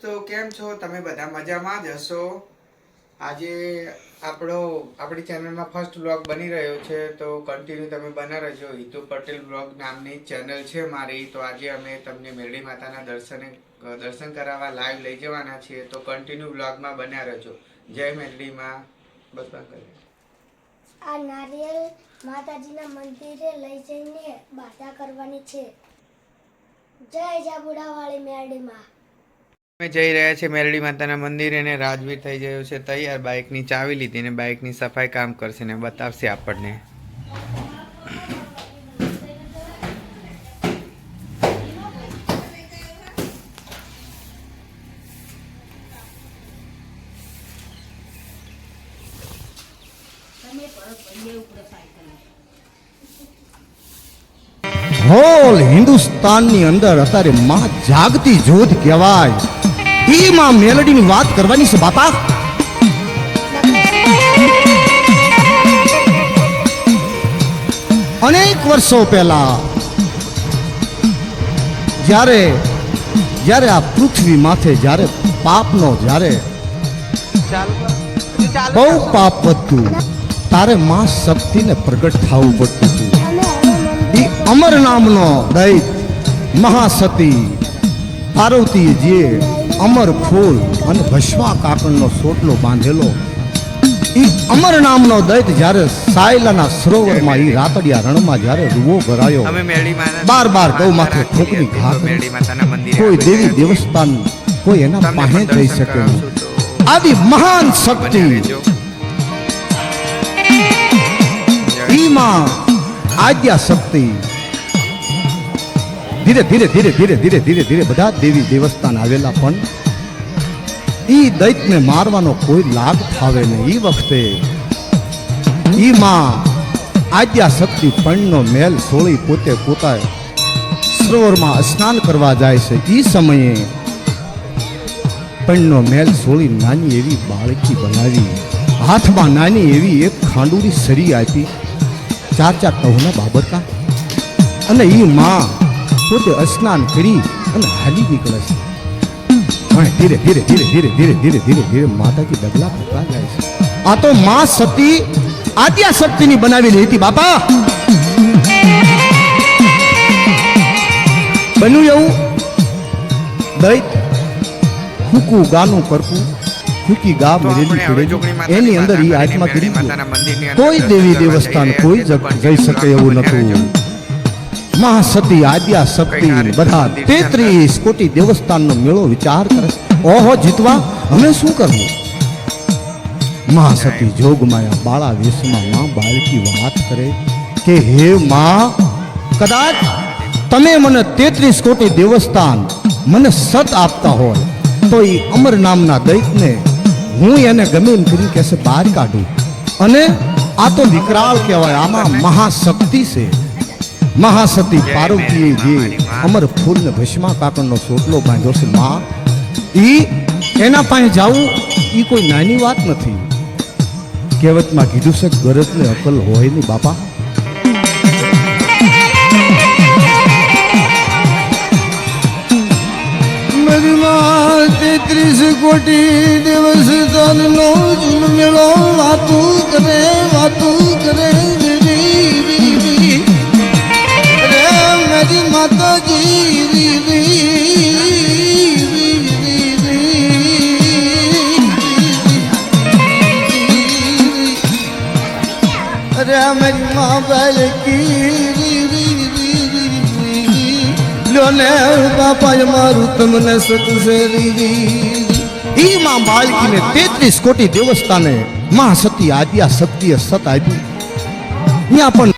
દોસ્તો કેમ છો તમે બધા મજામાં જ હશો। આજે આપણી ચેનલમાં ફર્સ્ટ વ્લોગ બની રહ્યો છે તો કન્ટિન્યુ તમે બના રહેજો। હિતુ પટેલ વ્લોગ નામની ચેનલ છે મારી। તો આજે અમે તમને મેરડી માતાના દર્શન કરાવવા લાઈવ લઈ જવાના છીએ તો કન્ટિન્યુ વ્લોગમાં બન્યા રહેજો। જય મેરડી માં। બસ બંધ કરી। આ નારિયેળ માતાજીના મંદિરે લઈ જઈને બાધા કરવાની છે। જય જાબુડાવાળી મેરડી માં। અમે જઈ રહ્યા છીએ મેરડી માતાના મંદિરે અને રાજવીર થઈ ગયો છે તૈયાર। બાઇકની ચાવી લીધી ને બાઇકની સફાઈ કામ કરશે ને બતાવશે આપણને। હોલ હિન્દુસ્તાનની અંદર અત્યારે માં જાગતી જ્યોત કહેવાય ઈ માં મેલડીની વાત કરવાની છે બાપા। અનેક વર્ષો પહેલા જ્યારે આ પૃથ્વી માથે જ્યારે પાપનો જ્યારે બહુ પાપ વધતું તારે માં શક્તિને પ્રગટ થવું પડતું હતું। અમર નામનો દૈત મહાસતી પાર્વતીએ જે અમર ફૂલ અને ભસ્મા કાકણનો સોટલો બાંધેલો એ અમર નામનો દૈત જ્યારે સાયલાના સરોવરમાં એ રાતડિયા રણમાં જ્યારે રૂવો ભરાયો બાર ગૌ માથે ઠોકરી ઘા કોઈ દેવી દેવસ્થાન કોઈ એના પાસે જઈ શકે નહીં। આદિ મહાન શક્તિ ઈમાં આદ્યા શક્તિ ધીરે ધીરે બધા દેવી દેવસ્થાન આવેલા પણ ઈ દૈત્યને મારવાનો કોઈ લાભ થાવે નહીં। ઈ વખતે ઈ માં આદ્યા શક્તિ પણનો મેલ સોળી પોતે પોતા સરોવરમાં સ્નાન કરવા જાય છે। ઈ સમયે પણનો મેલ સોળી નાની એવી બાળકી બનાવી હાથમાં નાની એવી એક ખાંડુરી સરી આપી 4 ટહુના બાબરકા અને ઈ માં પોતે સ્નાન કરી અને હાલી નીકળે છે। ધીરે માતાજી ડગલા ભરતા જાય છે। આ તો માં સતી આદ્યા શક્તિની બનાવેલી હતી બાપા। બન્યું એવું દૈત હુકુ ગાનું કરકું હુકી ગા મેરેલી પડેલી એની અંદર ઈ આત્મા કરી કોઈ દેવી દેવસ્થાન કોઈ જઈ શકે એવું નતું। મહાસતી આદ્યા શક્તિ બધા 33 કોટી દેવસ્થાનનો મેળો વિચાર કરે। ઓહો જીતવા અમે શું કરવું? મહાસતી જોગમાયા બાળા વેશમાં માં બાળકી વાત કરે કે હે માં કદાચ તમે મને 33 કોટી દેવસ્થાન મને સત આપતા હોય તો એ અમર નામના દૈતને હું એને ગમે એમ કરી કેસે બહાર કાઢું। અને આ તો વિકરાળ કહેવાય આમાં મહાશક્તિ છે। મહાસતી પાર્વતીએ જે અમર ફૂલને ભસ્મા કાકણનો સોટલો બાંધ્યો છે માં ઈ એના પાસે જાવું ઈ કોઈ નાની વાત નથી। કહેવતમાં કીધું છે ગરજને અકલ હોય નહીં બાપા। મારી માં 33 કોટી દેવસ્થાનનો મેળો વાતું કરે મારી માં બાપા મારું તમને ઈ માં બાળકીને 33 કોટી દેવસ્થાને મહાસતી આદ્યા શક્તિએ સત આપી ત્યાં પણ